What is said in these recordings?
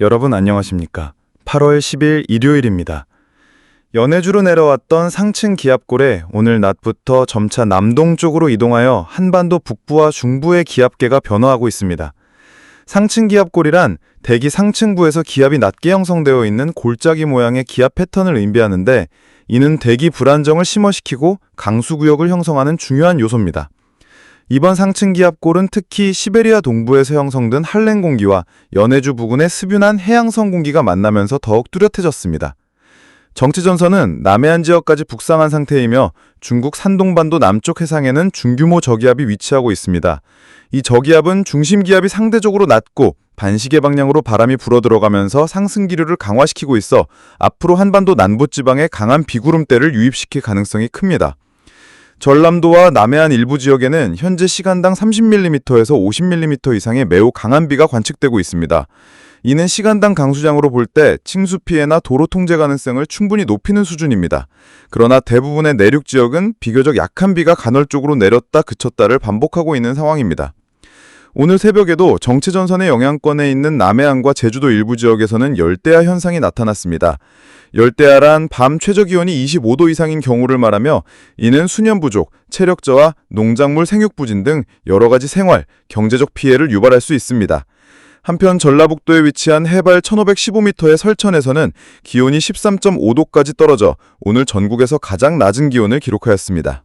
여러분 안녕하십니까? 8월 10일 일요일입니다. 연해주로 내려왔던 상층 기압골에 오늘 낮부터 점차 남동쪽으로 이동하여 한반도 북부와 중부의 기압계가 변화하고 있습니다. 상층 기압골이란 대기 상층부에서 기압이 낮게 형성되어 있는 골짜기 모양의 기압 패턴을 의미하는데, 이는 대기 불안정을 심화시키고 강수구역을 형성하는 중요한 요소입니다. 이번 상층 기압골은 특히 시베리아 동부에서 형성된 한랭 공기와 연해주 부근의 습윤한 해양성 공기가 만나면서 더욱 뚜렷해졌습니다. 정체전선은 남해안 지역까지 북상한 상태이며 중국 산동반도 남쪽 해상에는 중규모 저기압이 위치하고 있습니다. 이 저기압은 중심 기압이 상대적으로 낮고 반시계 방향으로 바람이 불어들어가면서 상승 기류를 강화시키고 있어 앞으로 한반도 남부지방에 강한 비구름대를 유입시킬 가능성이 큽니다. 전남도와 남해안 일부 지역에는 현재 시간당 30mm에서 50mm 이상의 매우 강한 비가 관측되고 있습니다. 이는 시간당 강수량으로 볼 때 칭수 피해나 도로 통제 가능성을 충분히 높이는 수준입니다. 그러나 대부분의 내륙 지역은 비교적 약한 비가 간헐적으로 내렸다 그쳤다를 반복하고 있는 상황입니다. 오늘 새벽에도 정체전선의 영향권에 있는 남해안과 제주도 일부 지역에서는 열대야 현상이 나타났습니다. 열대야란 밤 최저기온이 25도 이상인 경우를 말하며, 이는 수면 부족, 체력 저하, 농작물 생육 부진 등 여러 가지 생활, 경제적 피해를 유발할 수 있습니다. 한편 전라북도에 위치한 해발 1515m의 설천에서는 기온이 13.5도까지 떨어져 오늘 전국에서 가장 낮은 기온을 기록하였습니다.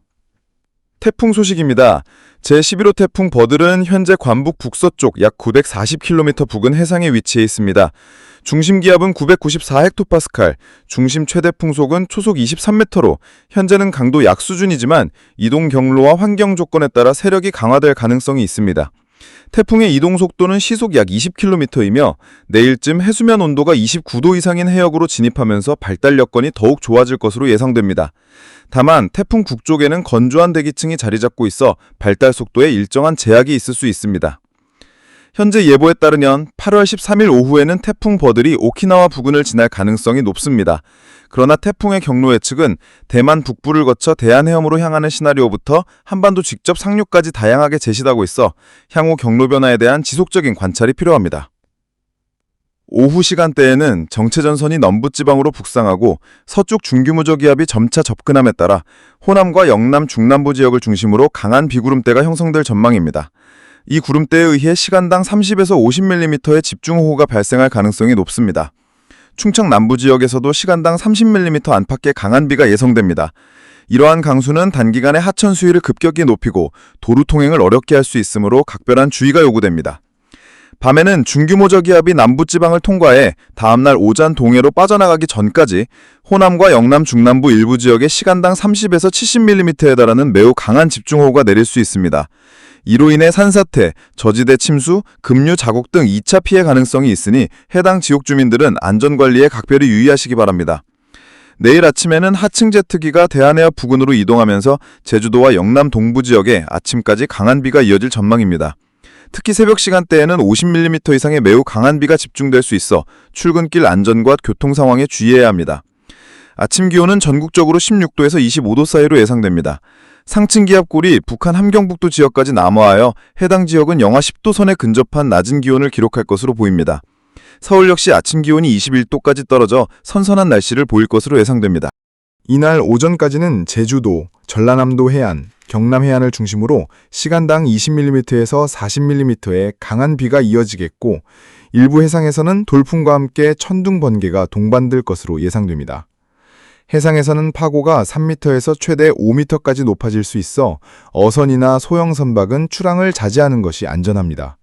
태풍 소식입니다. 제11호 태풍 버들은 현재 관북 북서쪽 약 940km 부근 해상에 위치해 있습니다. 중심 기압은 994헥토파스칼, 중심 최대 풍속은 초속 23m로 현재는 강도 약 수준이지만 이동 경로와 환경 조건에 따라 세력이 강화될 가능성이 있습니다. 태풍의 이동 속도는 시속 약 20km이며 내일쯤 해수면 온도가 29도 이상인 해역으로 진입하면서 발달 여건이 더욱 좋아질 것으로 예상됩니다. 다만 태풍 북쪽에는 건조한 대기층이 자리 잡고 있어 발달 속도에 일정한 제약이 있을 수 있습니다. 현재 예보에 따르면 8월 13일 오후에는 태풍 버들이 오키나와 부근을 지날 가능성이 높습니다. 그러나 태풍의 경로 예측은 대만 북부를 거쳐 대한해협으로 향하는 시나리오부터 한반도 직접 상륙까지 다양하게 제시되고 있어 향후 경로 변화에 대한 지속적인 관찰이 필요합니다. 오후 시간대에는 정체전선이 남부지방으로 북상하고 서쪽 중규모 저기압이 점차 접근함에 따라 호남과 영남 중남부 지역을 중심으로 강한 비구름대가 형성될 전망입니다. 이 구름대에 의해 시간당 30에서 50mm의 집중호우가 발생할 가능성이 높습니다. 충청 남부 지역에서도 시간당 30mm 안팎의 강한 비가 예상됩니다. 이러한 강수는 단기간에 하천 수위를 급격히 높이고 도로 통행을 어렵게 할 수 있으므로 각별한 주의가 요구됩니다. 밤에는 중규모 저기압이 남부지방을 통과해 다음날 오전 동해로 빠져나가기 전까지 호남과 영남 중남부 일부 지역에 시간당 30에서 70mm에 달하는 매우 강한 집중호우가 내릴 수 있습니다. 이로 인해 산사태, 저지대 침수, 급류 자국 등 2차 피해 가능성이 있으니 해당 지역 주민들은 안전관리에 각별히 유의하시기 바랍니다. 내일 아침에는 하층 제트기가 대한해협 부근으로 이동하면서 제주도와 영남 동부 지역에 아침까지 강한 비가 이어질 전망입니다. 특히 새벽 시간대에는 50mm 이상의 매우 강한 비가 집중될 수 있어 출근길 안전과 교통 상황에 주의해야 합니다. 아침 기온은 전국적으로 16도에서 25도 사이로 예상됩니다. 상층 기압골이 북한 함경북도 지역까지 남하하여 해당 지역은 영하 10도 선에 근접한 낮은 기온을 기록할 것으로 보입니다. 서울 역시 아침 기온이 21도까지 떨어져 선선한 날씨를 보일 것으로 예상됩니다. 이날 오전까지는 제주도, 전라남도 해안, 경남 해안을 중심으로 시간당 20mm에서 40mm의 강한 비가 이어지겠고, 일부 해상에서는 돌풍과 함께 천둥 번개가 동반될 것으로 예상됩니다. 해상에서는 파고가 3m에서 최대 5m까지 높아질 수 있어 어선이나 소형 선박은 출항을 자제하는 것이 안전합니다.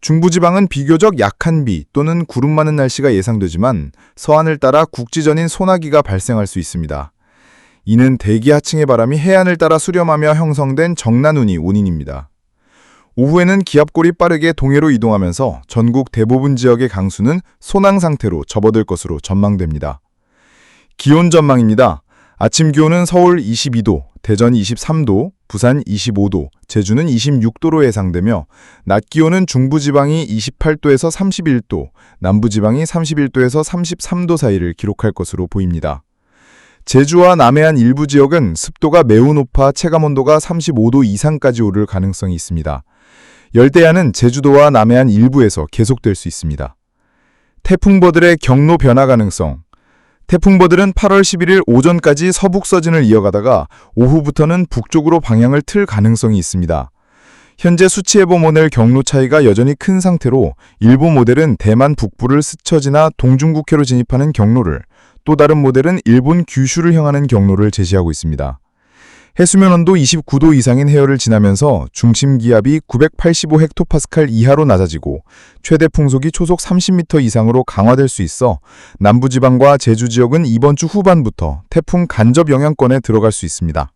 중부지방은 비교적 약한 비 또는 구름 많은 날씨가 예상되지만 서안을 따라 국지전인 소나기가 발생할 수 있습니다. 이는 대기 하층의 바람이 해안을 따라 수렴하며 형성된 정난운이 원인입니다. 오후에는 기압골이 빠르게 동해로 이동하면서 전국 대부분 지역의 강수는 소낭 상태로 접어들 것으로 전망됩니다. 기온 전망입니다. 아침 기온은 서울 22도, 대전 23도, 부산 25도, 제주는 26도로 예상되며 낮 기온은 중부지방이 28도에서 31도, 남부지방이 31도에서 33도 사이를 기록할 것으로 보입니다. 제주와 남해안 일부 지역은 습도가 매우 높아 체감온도가 35도 이상까지 오를 가능성이 있습니다. 열대야는 제주도와 남해안 일부에서 계속될 수 있습니다. 태풍버들의 경로 변화 가능성. 태풍버들은 8월 11일 오전까지 서북 서진을 이어가다가 오후부터는 북쪽으로 방향을 틀 가능성이 있습니다. 현재 수치예보 모델 경로 차이가 여전히 큰 상태로 일부 모델은 대만 북부를 스쳐 지나 동중국해로 진입하는 경로를, 또 다른 모델은 일본 규슈를 향하는 경로를 제시하고 있습니다. 해수면 온도 29도 이상인 해역을 지나면서 중심 기압이 985 헥토파스칼 이하로 낮아지고 최대 풍속이 초속 30m 이상으로 강화될 수 있어 남부지방과 제주 지역은 이번 주 후반부터 태풍 간접 영향권에 들어갈 수 있습니다.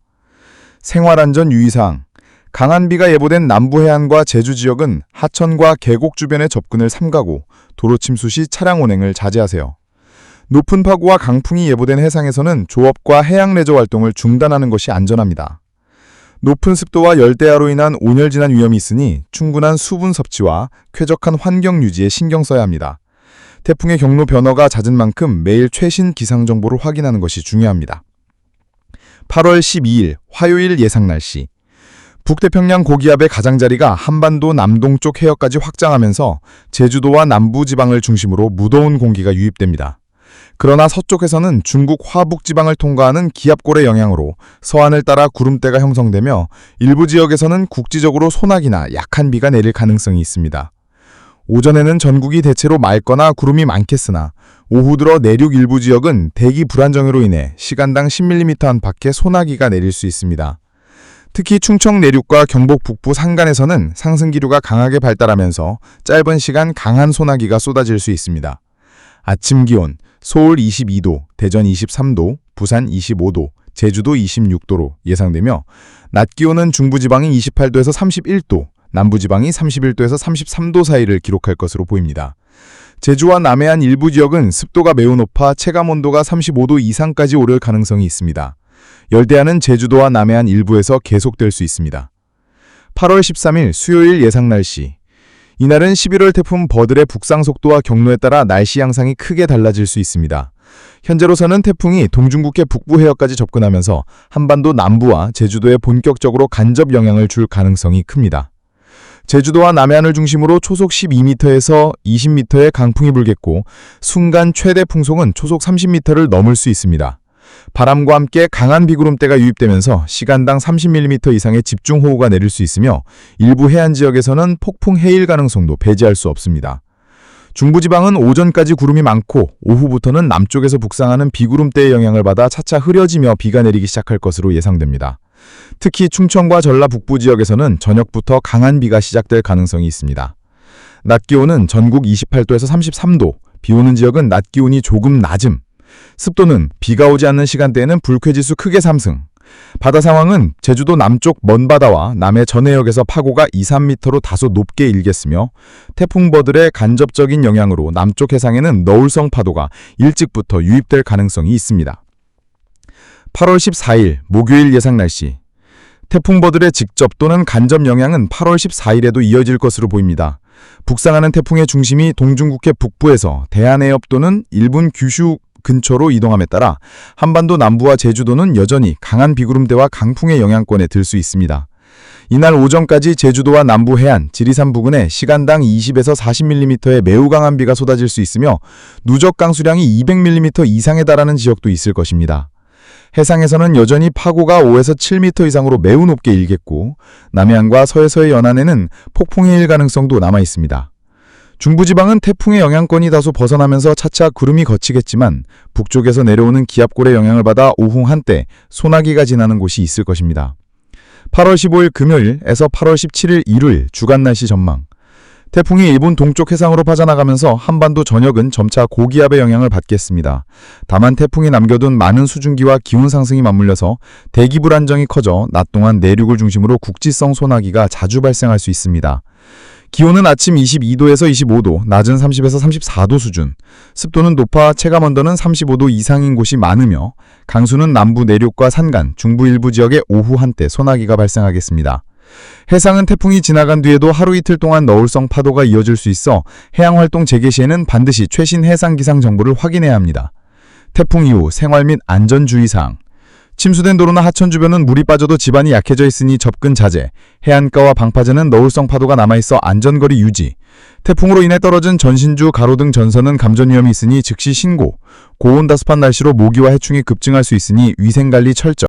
생활안전 유의사항. 강한 비가 예보된 남부 해안과 제주 지역은 하천과 계곡 주변에 접근을 삼가고 도로 침수 시 차량 운행을 자제하세요. 높은 파고와 강풍이 예보된 해상에서는 조업과 해양 레저 활동을 중단하는 것이 안전합니다. 높은 습도와 열대야로 인한 온열진환 위험이 있으니 충분한 수분 섭취와 쾌적한 환경 유지에 신경 써야 합니다. 태풍의 경로 변화가 잦은 만큼 매일 최신 기상 정보를 확인하는 것이 중요합니다. 8월 12일 화요일 예상 날씨. 북태평양 고기압의 가장자리가 한반도 남동쪽 해역까지 확장하면서 제주도와 남부지방을 중심으로 무더운 공기가 유입됩니다. 그러나 서쪽에서는 중국 화북지방을 통과하는 기압골의 영향으로 서안을 따라 구름대가 형성되며 일부 지역에서는 국지적으로 소나기나 약한 비가 내릴 가능성이 있습니다. 오전에는 전국이 대체로 맑거나 구름이 많겠으나 오후 들어 내륙 일부 지역은 대기 불안정으로 인해 시간당 10mm 안팎의 소나기가 내릴 수 있습니다. 특히 충청 내륙과 경북 북부 산간에서는 상승기류가 강하게 발달하면서 짧은 시간 강한 소나기가 쏟아질 수 있습니다. 아침 기온 서울 22도, 대전 23도, 부산 25도, 제주도 26도로 예상되며 낮 기온은 중부지방이 28도에서 31도, 남부지방이 31도에서 33도 사이를 기록할 것으로 보입니다. 제주와 남해안 일부 지역은 습도가 매우 높아 체감온도가 35도 이상까지 오를 가능성이 있습니다. 열대야는 제주도와 남해안 일부에서 계속될 수 있습니다. 8월 13일 수요일 예상 날씨. 이날은 11월 태풍 버들의 북상 속도와 경로에 따라 날씨 양상이 크게 달라질 수 있습니다. 현재로서는 태풍이 동중국해 북부 해역까지 접근하면서 한반도 남부와 제주도에 본격적으로 간접 영향을 줄 가능성이 큽니다. 제주도와 남해안을 중심으로 초속 12m에서 20m의 강풍이 불겠고 순간 최대 풍속은 초속 30m를 넘을 수 있습니다. 바람과 함께 강한 비구름대가 유입되면서 시간당 30mm 이상의 집중호우가 내릴 수 있으며 일부 해안 지역에서는 폭풍 해일 가능성도 배제할 수 없습니다. 중부지방은 오전까지 구름이 많고 오후부터는 남쪽에서 북상하는 비구름대의 영향을 받아 차차 흐려지며 비가 내리기 시작할 것으로 예상됩니다. 특히 충청과 전라 북부 지역에서는 저녁부터 강한 비가 시작될 가능성이 있습니다. 낮 기온은 전국 28도에서 33도, 비 오는 지역은 낮 기온이 조금 낮음, 습도는 비가 오지 않는 시간대에는 불쾌지수 크게 상승, 바다 상황은 제주도 남쪽 먼바다와 남해 전해역에서 파고가 2, 3m로 다소 높게 일겠으며 태풍 버들의 간접적인 영향으로 남쪽 해상에는 너울성 파도가 일찍부터 유입될 가능성이 있습니다. 8월 14일 목요일 예상 날씨. 태풍 버들의 직접 또는 간접 영향은 8월 14일에도 이어질 것으로 보입니다. 북상하는 태풍의 중심이 동중국해 북부에서 대한해협 또는 일본 규슈 근처로 이동함에 따라 한반도 남부와 제주도는 여전히 강한 비구름대와 강풍의 영향권에 들 수 있습니다. 이날 오전까지 제주도와 남부 해안, 지리산 부근에 시간당 20에서 40mm의 매우 강한 비가 쏟아질 수 있으며 누적 강수량이 200mm 이상에 달하는 지역도 있을 것입니다. 해상에서는 여전히 파고가 5에서 7m 이상으로 매우 높게 일겠고 남해안과 서해서의 연안에는 폭풍해일 가능성도 남아 있습니다. 중부지방은 태풍의 영향권이 다소 벗어나면서 차차 구름이 걷히겠지만 북쪽에서 내려오는 기압골의 영향을 받아 오후 한때 소나기가 지나는 곳이 있을 것입니다. 8월 15일 금요일에서 8월 17일 일요일 주간 날씨 전망. 태풍이 일본 동쪽 해상으로 빠져나가면서 한반도 전역은 점차 고기압의 영향을 받겠습니다. 다만 태풍이 남겨둔 많은 수증기와 기온 상승이 맞물려서 대기 불안정이 커져 낮 동안 내륙을 중심으로 국지성 소나기가 자주 발생할 수 있습니다. 기온은 아침 22도에서 25도, 낮은 30에서 34도 수준, 습도는 높아 체감온도는 35도 이상인 곳이 많으며 강수는 남부 내륙과 산간, 중부 일부 지역에 오후 한때 소나기가 발생하겠습니다. 해상은 태풍이 지나간 뒤에도 하루 이틀 동안 너울성 파도가 이어질 수 있어 해양활동 재개 시에는 반드시 최신 해상 기상 정보를 확인해야 합니다. 태풍 이후 생활 및 안전주의사항. 침수된 도로나 하천 주변은 물이 빠져도 지반이 약해져 있으니 접근 자제. 해안가와 방파제는 너울성 파도가 남아있어 안전거리 유지. 태풍으로 인해 떨어진 전신주, 가로등 전선은 감전 위험이 있으니 즉시 신고. 고온다습한 날씨로 모기와 해충이 급증할 수 있으니 위생관리 철저.